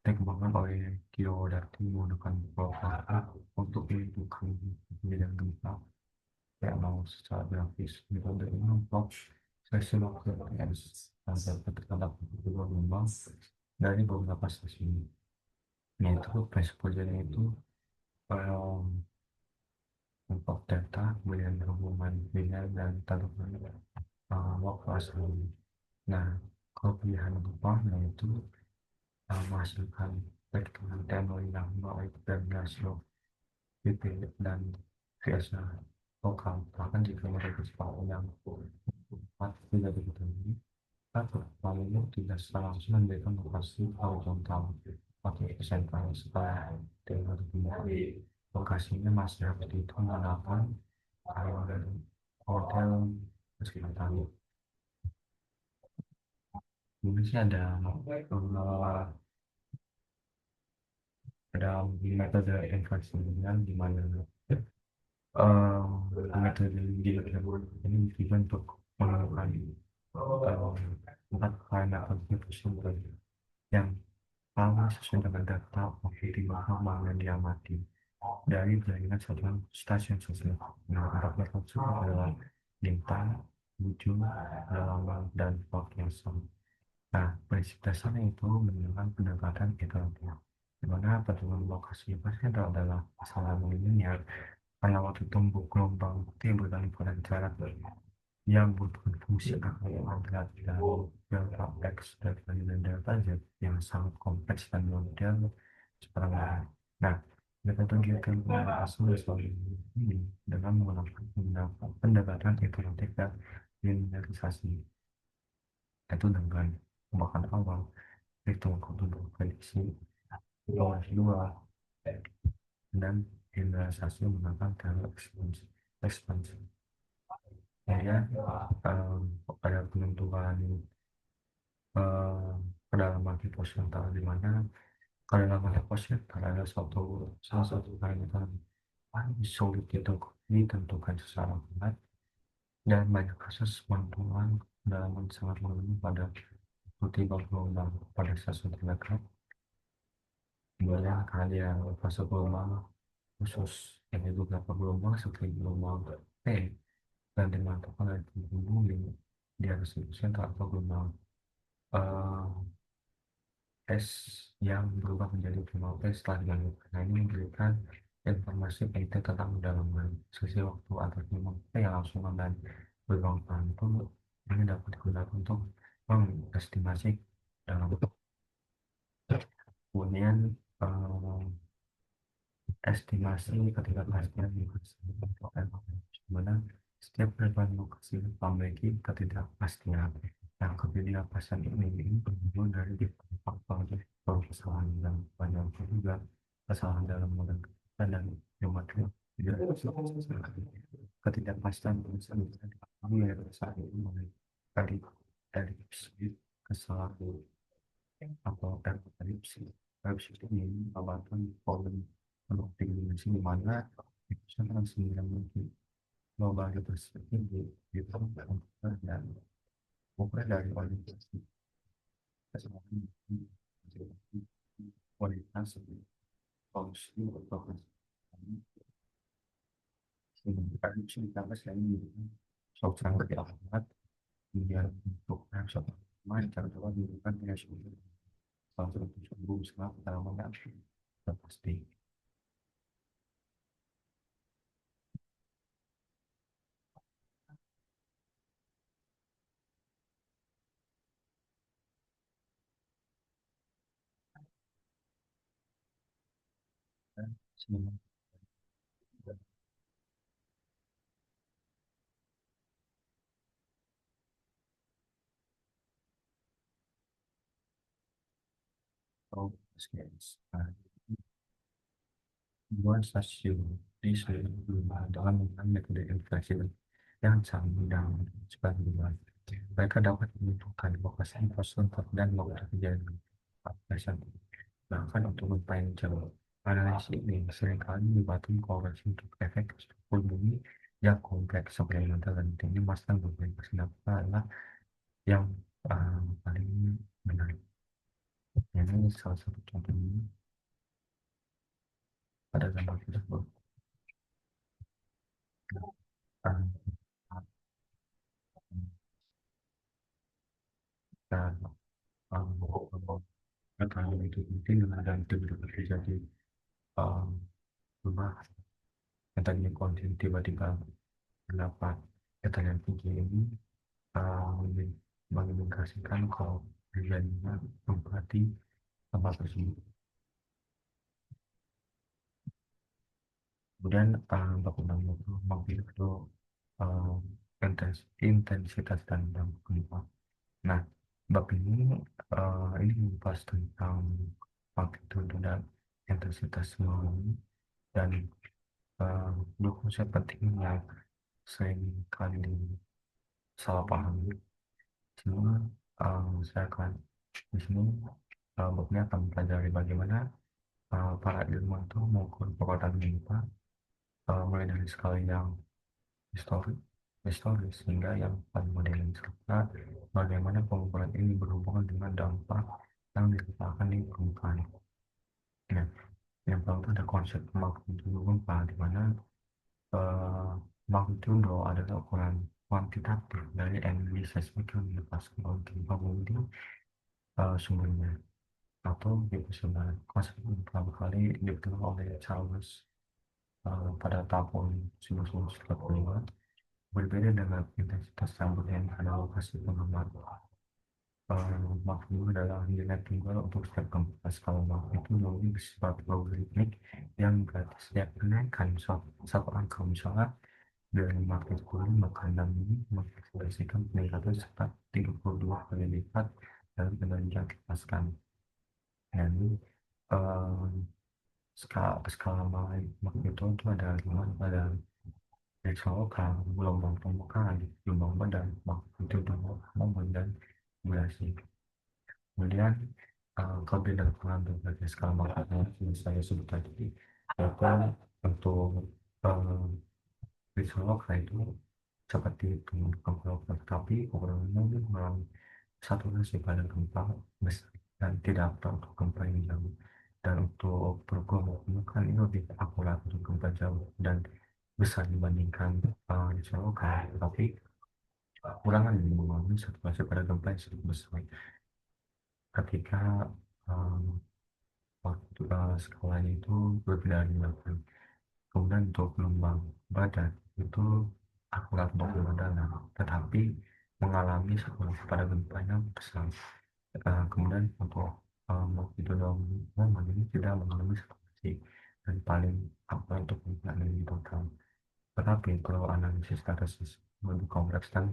dikembangkan oleh Kyo Wadati menggunakan program untuk menentukan bidang gempa yang mau secara grafis. Metode ini untuk seismograf ketika dapat gelombang dari beberapa stasiun, yaitu prespojennya itu um, untuk data kemudian hubungan bina dan taruhan waktu asli. Nah, kelebihan Jepang yaitu menghasilkan baik teknologi yang baik dan rasio BP dan biasa lokal. Bahkan jika mereka sepatu yang empat tidak diketahui, atau lalu tidak secara langsung memberikan lokasi horizontal atau sentral setelah teknologi lokasinya masih harus dihitung menggunakan model kesehatan. Mungkin sih ada metode inversinya di mana metode dilakukan ini tujuan untuk menemukan empat parameter tersebut yang sama sesuai dengan data objektif normal yang diamati dari jaringan satuan stasiun sosial. Nah, empat tersebut adalah bintang, ujung, dalaman, dan waktu yang sama. Nah, prinsip dasarnya itu menggunakan pendekatan iteratif, di mana pertemuan lokasi pasti adalah masalah linear karena waktu tumbuh gelombang timbul dalam pada jarak yang butuh fungsi akal adalah delta x dan delta z yang sangat kompleks dan model sebenarnya. Nah, metode geometri asal ini dengan menggunakan pendekatan iteratif dan linearisasi, itu dengan bahkan awal hitung tumbuh prediksi bawah dua dan generalisasi menggunakan teori ekspansi. Ya, pada penentuan eh, kedalaman hiposental di mana kedalaman hiposental adalah salah satu parameter paling sulit ditentukan secara benar dan banyak kasus penentuan kedalaman sangat menurun pada tiba gelombang pada stasiun terdekat. Kemudian kalian fase gelombang khusus yang itu beberapa gelombang seperti gelombang P dan dimanfaatkan oleh bumi di atas sentral atau gelombang eh, S yang berubah menjadi gelombang P setelah dilanjutkan. Nah, ini memberikan informasi penting tentang kedalaman sisi waktu antar gelombang P yang langsung dan gelombang itu ini dapat digunakan untuk mengestimasi dalam kemudian estimasi ketidakpastian di mana setiap perubahan lokasi memiliki ketidakpastian. Yang ketidakpastian ini bermula dari faktor kesalahan dalam banyak juga kesalahan dalam model dan geometri. Ketidakpastian bisa diketahui dari saat ini mulai dari kesalahan atau erupsi. Erupsi ini merupakan volume penuh dimensi di mana bisa sembilan mungkin global perspektif di dan bukan dari orientasi kesalahan kualitas solusi atau erupsi ditambah selain ini saudara beralamat kemudian untuk episode main cara-cara dilakukan dengan salah satu sumber usaha utamanya pasti. Semua atau skills. Dua stasiun di seluruh dunia dengan menggunakan metode infraksi yang sama dan sebagainya. Mereka dapat menentukan lokasi infrastruktur dan lokasi kejadian aplikasi. Bahkan untuk memperpanjang analisis ini seringkali dibantu koreksi untuk efek struktur bumi yang kompleks seperti mantel dan ini masalah beberapa kenapa adalah yang paling menarik. Ini salah satu contohnya pada gambar tersebut. Uh, mungkin dan tiba-tiba terjadi um, rumah yang tadinya konten tiba-tiba mendapat tekanan tinggi ini mengindikasikan kalau terjadinya empati tempat tersebut. Kemudian bab 6 itu menghitung intensitas dan dampak gempa. Nah, bab ini membahas tentang magnitudo dan intensitas tsunami dan dua konsep penting yang sering kali salah pahami. Semua saya akan di sini babnya akan mempelajari bagaimana para ilmuwan itu mengukur kekuatan gempa mulai dari skala yang historis, historis hingga yang paling modern serta bagaimana pengukuran ini berhubungan dengan dampak yang dirasakan di permukaan. Nah, yang pertama itu ada konsep magnitudo gempa di mana eh, magnitudo adalah ukuran kuantitatif dari energi seismik yang dilepaskan oleh gempa bumi di sumbernya atau episonar. Konsep ini pertama kali dikenal oleh Charles pada tahun 1935, berbeda dengan intensitas rambut yang pada lokasi pengamat. Magnitudo adalah nilai tunggal untuk setiap gempa skala magnitudo ini bersifat logaritmik yang berarti setiap kenaikan satu angka misalnya dari magnitudo 5 ke 6 ini mengekspresikan peningkatan sekitar 32 kali lipat dalam energi yang dilepaskan. Yani skala magnitudo itu ada 5 pada Reksa lokal, gelombang permukaan, gelombang badan, magnitudo momen dan durasi. Kemudian kelebihan dan pengambil dari skala magnitudo yang saya sebut tadi, yaitu untuk reksa lokal itu seperti itu gempa lokal, tetapi ukurannya mengalami saturasi pada gempa besar dan tidak akurat untuk gempa yang jauh. Dan untuk bergelombang permukaan ini lebih akurat untuk gempa jauh dan besar dibandingkan reksa lokal, tetapi kurangan yang mengalami saturasi pada gempa yang cukup besar ketika um, waktu skalanya itu berbeda dengan. Kemudian untuk gelombang badan itu akurat untuk gelombang dalam, tetapi mengalami saturasi pada gempa yang besar. Kemudian untuk waktu dalam momen ini tidak mengalami saturasi dan paling akurat untuk gempa yang total. Tetapi kalau analisis status lebih kompleks dan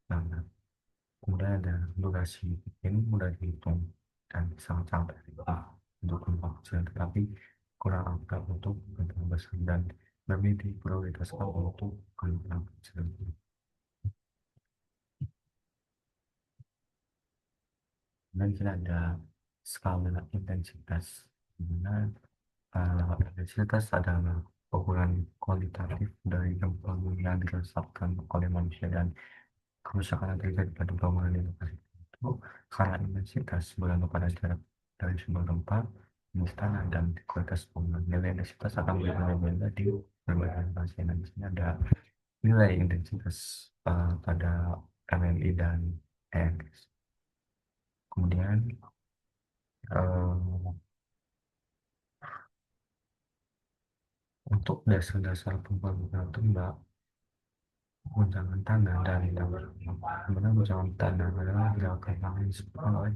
nah, kemudian ada durasi ini mudah dihitung dan sangat-sangat efektif untuk gempa kecil, tetapi kurang akurat untuk gempa besar dan lebih diprioritaskan untuk gempa kecil. Dan kita ada skala intensitas, di mana intensitas adalah ukuran kualitatif dari gempa bumi yang dirasakan oleh manusia dan kerusakan yang terjadi pada bangunan di lokasi itu karena intensitas bergantung pada jarak dari sumber gempa, jenis tanah, dan kualitas bangunan. Nilai intensitas akan berbeda-beda di berbagai lokasi. Nah, di sini ada nilai intensitas pada MMI dan ENS. Kemudian eh, untuk dasar-dasar pembangunan tembak, guncangan tanah dan dampak. Sebenarnya guncangan tanah adalah gerakan tanah yang disebabkan oleh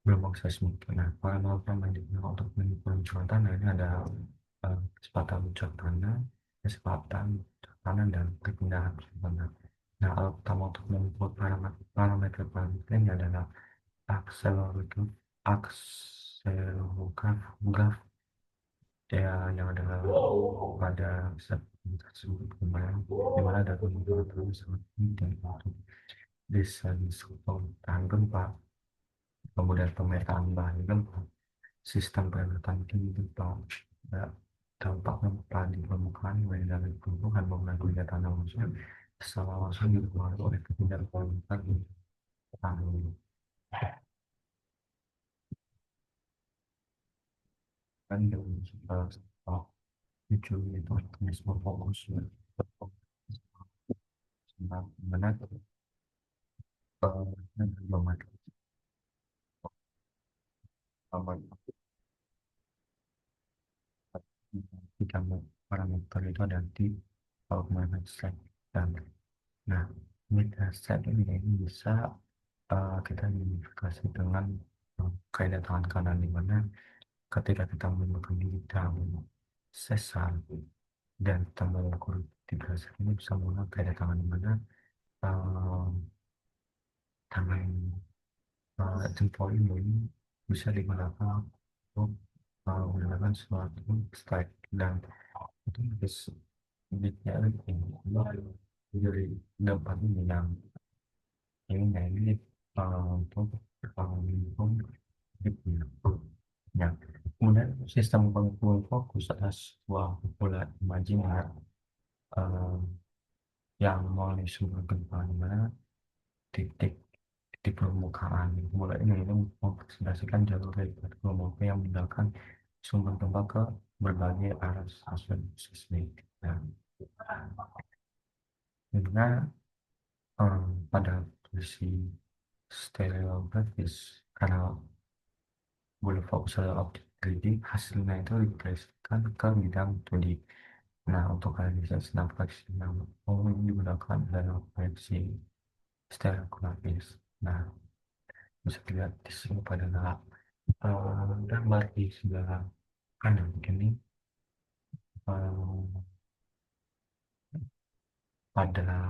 gelombang seismik. Nah, parameter yang digunakan untuk mengukur guncangan tanah ini ada kecepatan puncak tanah, kecepatan puncak tanah, dan perpindahan puncak tanah. Nah, alat utama untuk mengukur parameter ini adalah akselerograf, akselerograf ya, yang adalah pada saat tersebut kemarin di mana ada kebutuhan terus sangat penting untuk desain struktur tahan gempa, kemudian pemetaan bahan gempa, sistem peringatan dini gempa, ya, dampak gempa di permukaan mulai dari tumbuhan bangunan hingga tanah longsor secara langsung dipengaruhi oleh ketidaklanjutan tanah dan dengan sebab tujuh itu mekanisme fokus mana yang berbagai tiga parameter itu ada di augmented state. Dan nah, media set ini bisa kita identifikasi dengan kaidah tangan kanan, di mana ketika kita menggunakan bidang sesar dan kita melakukan tiga set ini bisa menggunakan kaidah tangan, di mana uh, tangan jempol ini bisa digunakan untuk menggunakan suatu strike, dan itu bisa bitnya ini jadi dapat ini yang ini untuk mendukung gitu ya. Kemudian sistem pengumpulan fokus adalah sebuah bola imajiner eh, yang mulai sumber gempa, di mana titik di permukaan bola ini mempresentasikan jalur dari gelombang yang meninggalkan sumber gempa ke berbagai arah stasiun seismik. Nah, dengan pada posisi stereografis, karena bola fokus adalah objek 3D, hasilnya itu dipresentasikan ke bidang 2D. Nah, untuk analisa senang fleksi yang umum digunakan dalam proyeksi stereografis. Nah, bisa dilihat di sini pada gambar di sebelah kanan ini eh, pada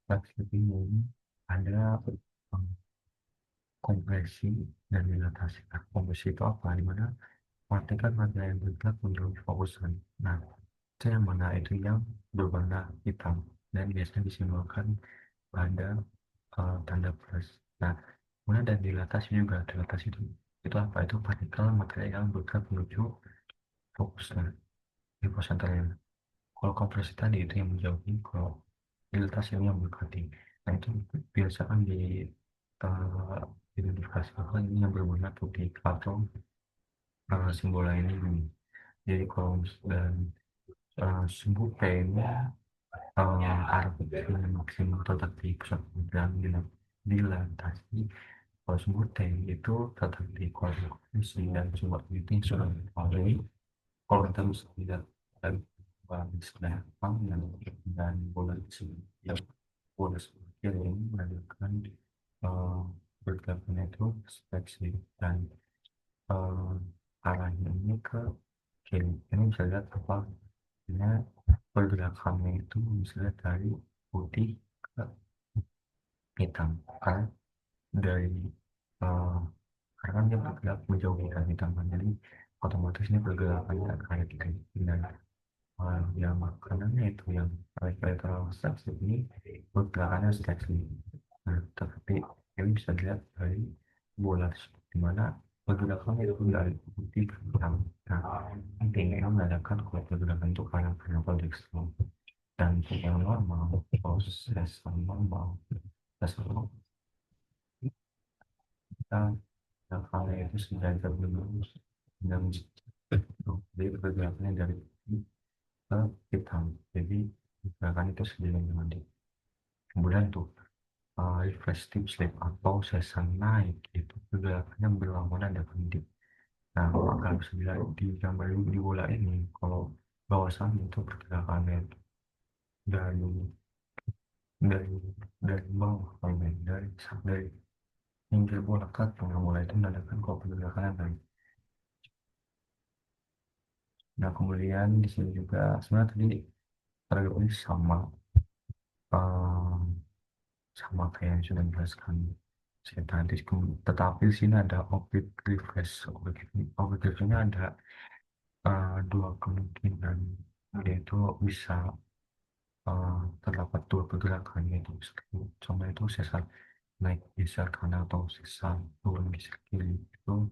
fleksi ini ada kompresi dan dilatasi. Nah, kompresi itu apa? Dimana partikel materai yang bergerak menjauhi fokusan. Nah, itu yang mana? Itu yang berwarna hitam dan biasanya disimbolkan pada tanda plus. Nah, kemudian dan dilatasi juga. Dilatasi itu apa? Itu partikel materai yang bergerak menuju fokusnya di posanternya. Kalau kompresi tadi itu yang menjauhi, kalau dilatasi yang mendekati. Nah, itu biasa kan uh, identifikasi apa ini yang berwarna putih atau simbol lainnya ini. Jadi kalau dan sumbu P ini arah yang maksimum terletak di pusat dan dilatasi. Kalau sumbu T itu terletak di koordinasi dan sumber itu sudah diketahui. Kalau kita bisa lihat dari baris belakang dan bola di sini, yang bola sebelah kiri ini menandakan uh, bergabungnya itu speksi, dan uh, arahnya ini ke kiri. Ini bisa lihat apa artinya pergerakannya itu, bisa lihat dari putih ke hitam, karena dari uh, karena kan dia bergerak menjauhi dari hitam kan, jadi otomatis ini pergerakannya kayak gitu. Dan yang makanannya itu yang lateral seksi ini pergerakannya seksi. Nah, tapi ini bisa dilihat dari bola tersebut, di mana pergerakannya itu dari putih ke hitam. Nah, intinya menandakan kalau pergerakan itu karena ekstrim, dan untuk yang normal, proses yang normal, tersebut kita pergerakannya itu sudah terbentuk dan jadi pergerakannya dari putih ke hitam. Jadi pergerakan itu sendiri dengan di kemudian tuh refractive slip atau sesar naik itu pergerakannya berlawanan dengan dip. Nah, maka bisa dilihat di gambar di bola ini, kalau bawah itu pergerakannya itu dari dari dari bawah, dari pinggir bola ke tengah bola itu menandakan kalau pergerakannya baik. Nah, kemudian di sini juga sebenarnya tadi target ini sama eh, sama kayak yang sudah dijelaskan saya tadi, tetapi di sini ada objek refresh. Objek refresh ini ada dua kemungkinan, yaitu bisa terdapat dua pergerakan, yaitu contoh itu sesar naik geser kanan atau sesar turun geser kiri. Itu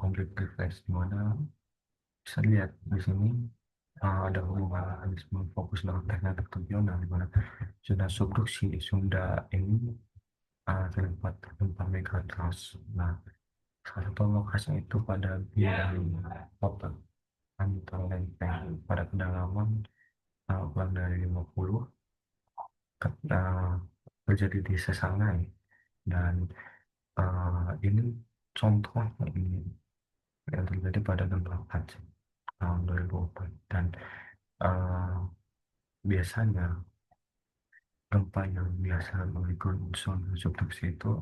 objek refresh, di mana bisa lihat di sini ada hubungan mekanisme fokus dengan teknik tektonional, di mana zona subduksi Sunda ini terdapat 4 megatrust. Nah, salah satu lokasi itu pada bidang otak antara lempeng pada kedalaman kurang dari 50 ke, terjadi di Sesangai. Dan ini contohnya ini yang terjadi pada gempa Aceh tahun 2004. Dan uh, biasanya gempa yang biasa memikul unsur subduksi itu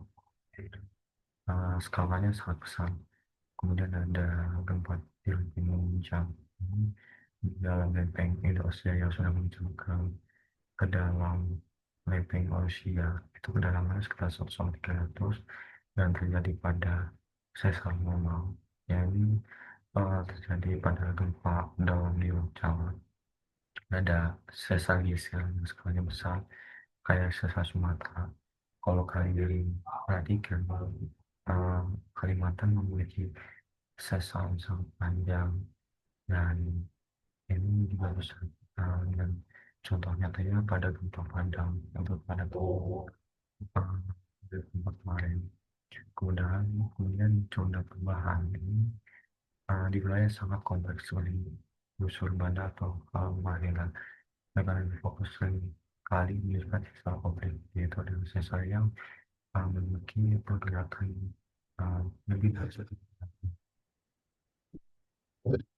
skalanya sangat besar. Kemudian ada gempa tilik yang menguncang di dalam lempeng Indonesia yang sudah menunjuk ke dalam lempeng Asia. Itu kedalamannya sekitar 1 sampai 300 dan terjadi pada sesar normal. Yang ini terjadi pada gempa dalam di Jawa. Ada sesar geser yang skalanya besar kayak sesar Sumatera. Kalau kalian perhatikan, uh, Kalimantan memiliki sesar yang sangat panjang dan ini juga besar. Dan contoh nyatanya pada gempa Padang untuk pada uh, gempa kemarin. Kemudian contoh perubahan ini di wilayah sangat kompleks seperti busur banda atau Mariana. Dengan fokus sering kali melihat sesar konflik, yaitu adalah sesar yang memiliki pergerakan lebih dari satu.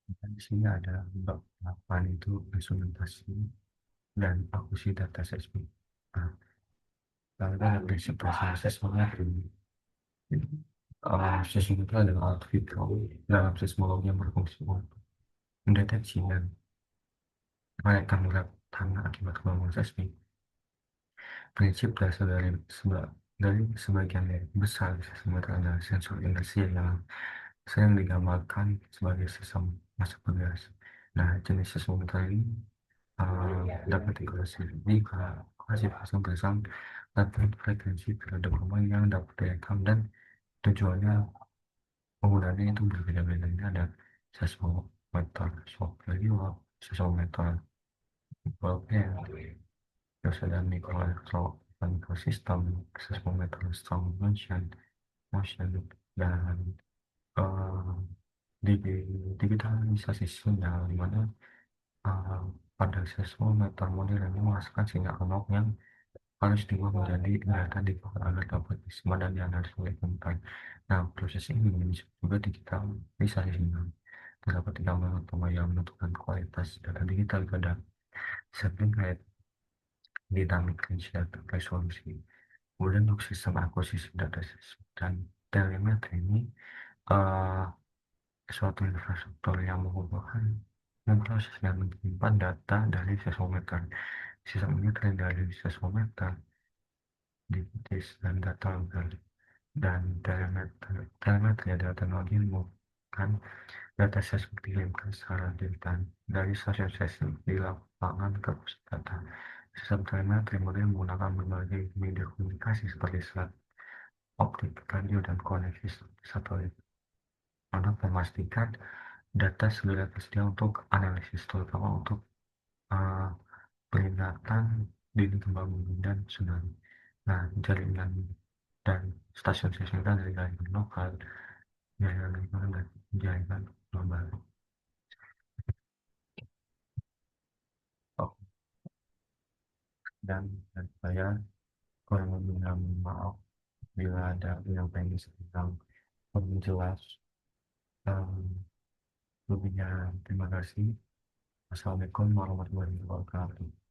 Dan di sini ada beberapa itu instrumentasi dan akuisisi data seismik. Nah, lalu ada prinsip dasar seismometri. Seismik itu adalah alat vital dalam seismologi yang berfungsi untuk mendeteksi dan merayakan gerak tanah akibat gelombang seismik. Prinsip dasar dari sebagian besar seismometer adalah sensor inersia yang sering digambarkan sebagai sistem masa bergas. Nah, jenis seismometer ini dapat diklasifikasi berdasarkan letak frekuensi terhadap gelombang yang dapat direkam dan tujuannya penggunaannya itu berbeda-beda. Ini ada seismometer shock radio, seismometer Doppler, terus ada microsystem, seismometer strong motion dan uh, digitalisasi sinyal di mana uh, pada seismometer modern ini menghasilkan sinyal analog yang harus diubah menjadi data digital agar dapat disimpan dan dianalisis oleh komputer. Nah, proses ini disebut juga digitalisasi sinyal. Terdapat 3 metode yang menentukan kualitas data digital pada sampling rate, dynamic range data resolusi. Kemudian untuk sistem akuisisi data dan telemetri ini uh, suatu infrastruktur yang mengumpulkan, memproses dan menyimpan data dari seismometer. Sistem ini terdiri dari seismometer, disk dan data logger. Dan telemetri adalah teknologi yang mengumpulkan data seismik dikirimkan secara digital dari stasiun seismik di lapangan ke pusat data. Sistem telemetri modern menggunakan berbagai media komunikasi seperti selat optik, radio, dan koneksi satelit untuk memastikan data segera tersedia untuk analisis, terutama untuk uh, peringatan dini gempa bumi dan tsunami. Nah, jaringan dan stasiun seismik dari jaringan lokal, jaringan regional, dan jaringan global. Oh, dan saya kurang lebih maaf bila ada yang pengen tentang lebih jelas. Um, Lebihnya terima kasih. Assalamualaikum warahmatullahi wabarakatuh.